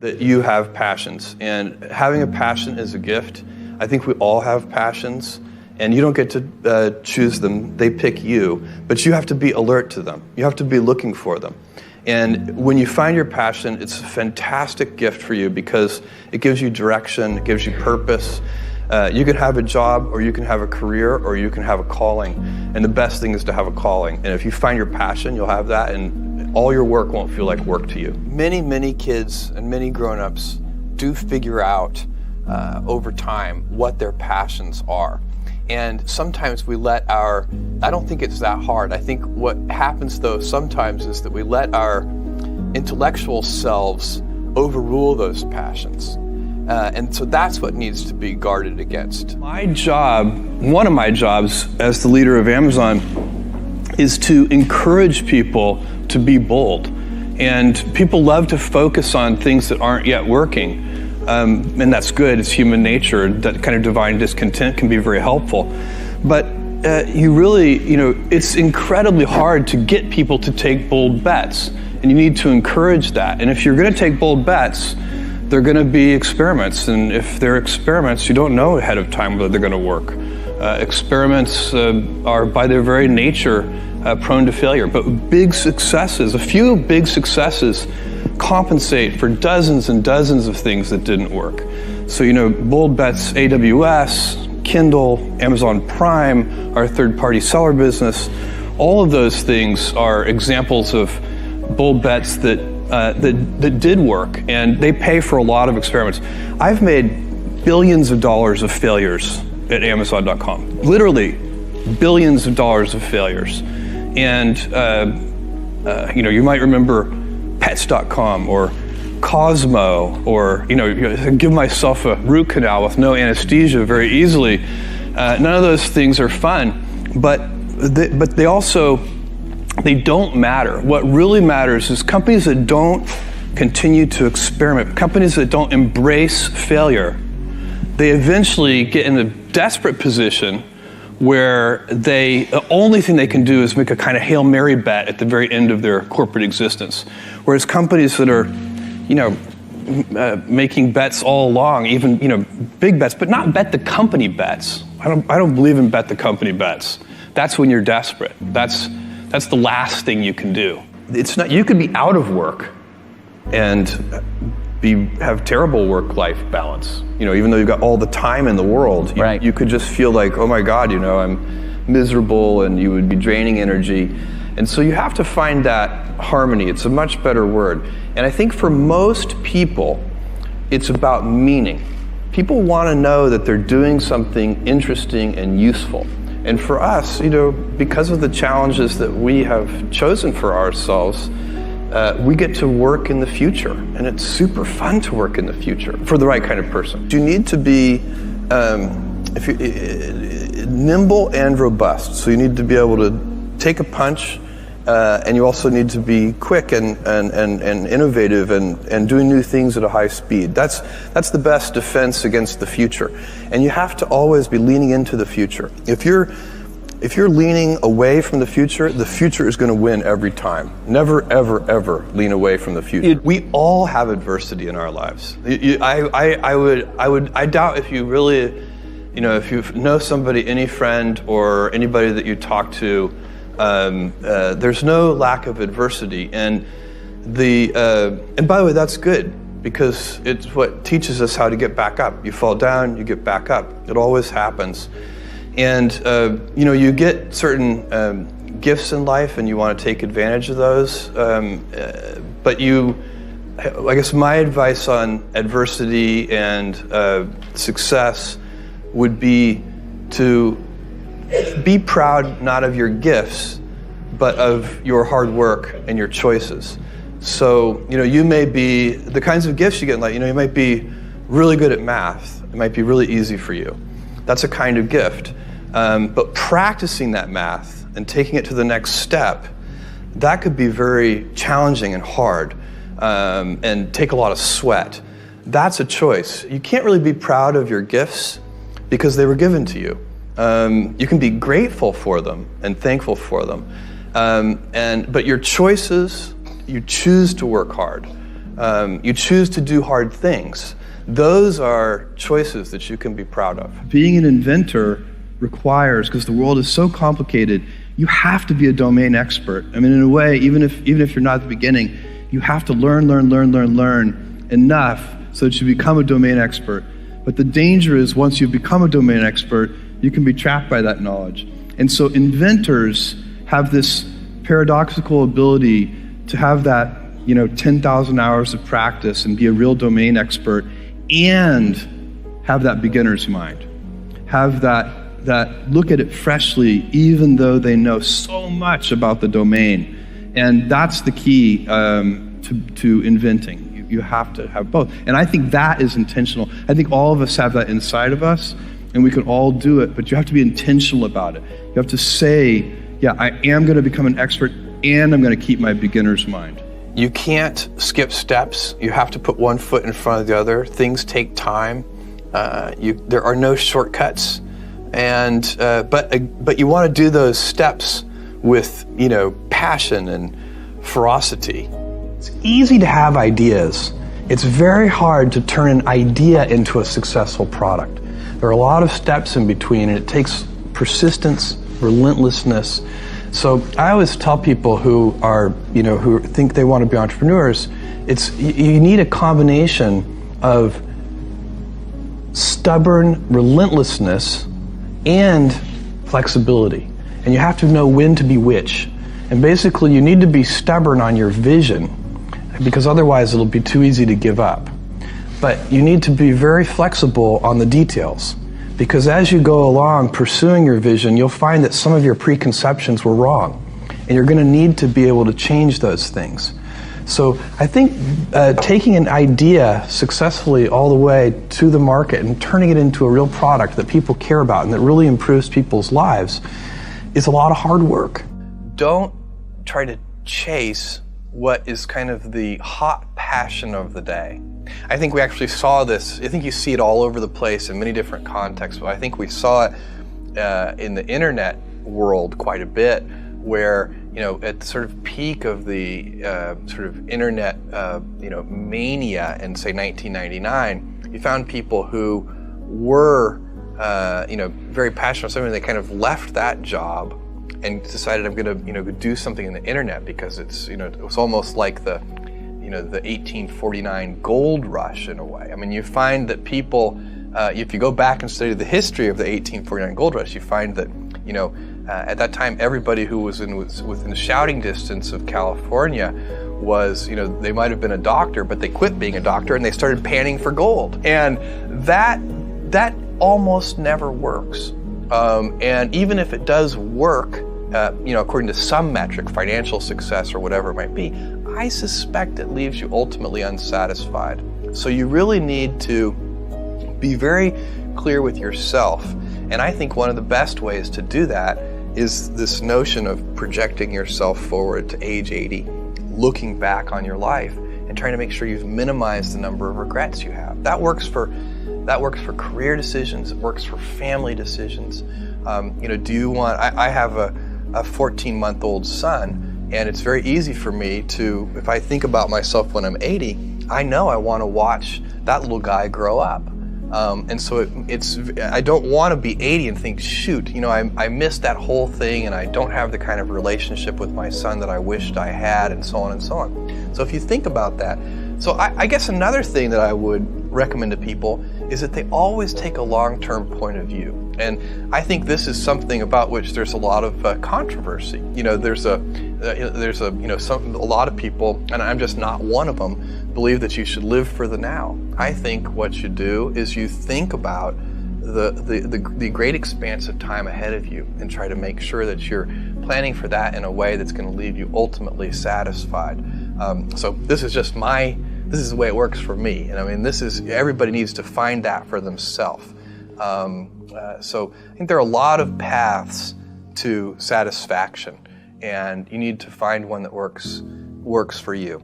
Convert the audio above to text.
that you have passions, and having a passion is a gift. I think we all have passions, and you don't get to choose them. They pick you, but you have to be alert to them. You have to be looking for them. And when you find your passion, it's a fantastic gift for you because it gives you direction, it gives you purpose. You can have a job, or you can have a career, or you can have a calling. And the best thing is to have a calling. And if you find your passion, you'll have that, and all your work won't feel like work to you. Many kids and many grown-ups do figure out over time what their passions are. And sometimes we let I don't think it's that hard. I think what happens though sometimes is that we let our intellectual selves overrule those passions. And so that's what needs to be guarded against. My job, one of my jobs as the leader of Amazon, is to encourage people to be bold. And people love to focus on things that aren't yet working. And that's good, it's human nature. That kind of divine discontent can be very helpful. But you really, it's incredibly hard to get people to take bold bets. And you need to encourage that. And if you're gonna take bold bets, they're gonna be experiments. And if they're experiments, you don't know ahead of time whether they're gonna work. Experiments are by their very nature prone to failure, but big successes, a few big successes compensate for dozens and dozens of things that didn't work. So, bold bets, AWS, Kindle, Amazon Prime, our third-party seller business, all of those things are examples of bold bets that did work, and they pay for a lot of experiments. I've made billions of dollars of failures at Amazon.com, literally billions of dollars of failures. And you might remember Pets.com or Cosmo, or give myself a root canal with no anesthesia very easily. None of those things are fun, but they don't matter. What really matters is companies that don't continue to experiment, companies that don't embrace failure. They eventually get in a desperate position where the only thing they can do is make a kind of Hail Mary bet at the very end of their corporate existence. Whereas companies that are, making bets all along, even, big bets, but not bet the company bets. I don't believe in bet the company bets. That's when you're desperate. That's the last thing you can do. It's not, you could be out of work and have terrible work-life balance. Even though you've got all the time in the world, right. You could just feel like, oh my God, I'm miserable, and you would be draining energy. And so you have to find that harmony. It's a much better word. And I think for most people, it's about meaning. People want to know that they're doing something interesting and useful. And for us, because of the challenges that we have chosen for ourselves, we get to work in the future, and it's super fun to work in the future for the right kind of person. You need to be nimble and robust. So you need to be able to take a punch, and you also need to be quick and innovative and doing new things at a high speed. That's the best defense against the future. And you have to always be leaning into the future. If you're leaning away from the future is going to win every time. Never, ever, ever lean away from the future. We all have adversity in our lives. I doubt if you really, if you know somebody, any friend or anybody that you talk to, there's no lack of adversity. And by the way, that's good, because it's what teaches us how to get back up. You fall down, you get back up. It always happens. And you get certain gifts in life, and you want to take advantage of those. But I guess my advice on adversity and success would be to be proud not of your gifts, but of your hard work and your choices. So you may be the kinds of gifts you get in life. You might be really good at math. It might be really easy for you. That's a kind of gift. But practicing that math and taking it to the next step, that could be very challenging and hard, and take a lot of sweat. That's a choice. You can't really be proud of your gifts because they were given to you. You can be grateful for them and thankful for them. But your choices, you choose to work hard. You choose to do hard things. Those are choices that you can be proud of. Being an inventor requires, because the world is so complicated, you have to be a domain expert. I mean, in a way, even if you're not at the beginning, you have to learn enough so that you become a domain expert. But the danger is once you've become a domain expert, you can be trapped by that knowledge. And so inventors have this paradoxical ability to have that, 10,000 hours of practice and be a real domain expert and have that beginner's mind. Have that look at it freshly, even though they know so much about the domain. And that's the key to inventing. You have to have both. And I think that is intentional. I think all of us have that inside of us, and we can all do it, but you have to be intentional about it. You have to say, yeah, I am going to become an expert, and I'm going to keep my beginner's mind. You can't skip steps. You have to put one foot in front of the other. Things take time. There are no shortcuts. And but you want to do those steps with passion and ferocity. It's easy to have ideas. It's very hard to turn an idea into a successful product. There are a lot of steps in between, and it takes persistence, relentlessness. So I always tell people who are who think they want to be entrepreneurs, you need a combination of stubborn relentlessness and flexibility. And you have to know when to be which. And basically you need to be stubborn on your vision, because otherwise it'll be too easy to give up. But you need to be very flexible on the details, because as you go along pursuing your vision, you'll find that some of your preconceptions were wrong, and you're going to need to be able to change those things. So I think taking an idea successfully all the way to the market and turning it into a real product that people care about and that really improves people's lives is a lot of hard work. Don't try to chase what is kind of the hot passion of the day. I think we actually saw this. I think you see it all over the place in many different contexts, but I think we saw it in the internet world quite a bit, where at the sort of peak of the sort of internet mania in, say, 1999, you found people who were very passionate about something. They kind of left that job and decided, I'm going to do something in the internet, because it's it was almost like the the 1849 gold rush in a way. I mean, you find that people, if you go back and study the history of the 1849 gold rush, you find that at that time everybody who was within shouting distance of California was, they might have been a doctor, but they quit being a doctor and they started panning for gold. And that almost never works. And even if it does work, according to some metric, financial success or whatever it might be, I suspect it leaves you ultimately unsatisfied. So you really need to be very clear with yourself. And I think one of the best ways to do that is this notion of projecting yourself forward to age 80, looking back on your life and trying to make sure you've minimized the number of regrets you have. That works for career decisions. It works for family decisions. Do you want? I have a 14-month-old son, and it's very easy for me to, if I think about myself when I'm 80, I know I want to watch that little guy grow up. And so I don't want to be 80 and think, shoot, I missed that whole thing, and I don't have the kind of relationship with my son that I wished I had, and so on and so on. So if you think about that, so I guess another thing that I would recommend to people is that they always take a long-term point of view. And I think this is something about which there's a lot of controversy. There's a lot of people, and I'm just not one of them, believe that you should live for the now. I think what you do is you think about the great expanse of time ahead of you and try to make sure that you're planning for that in a way that's going to leave you ultimately satisfied. So this is the way it works for me. And I mean, everybody needs to find that for themselves. So I think there are a lot of paths to satisfaction, and you need to find one that works for you.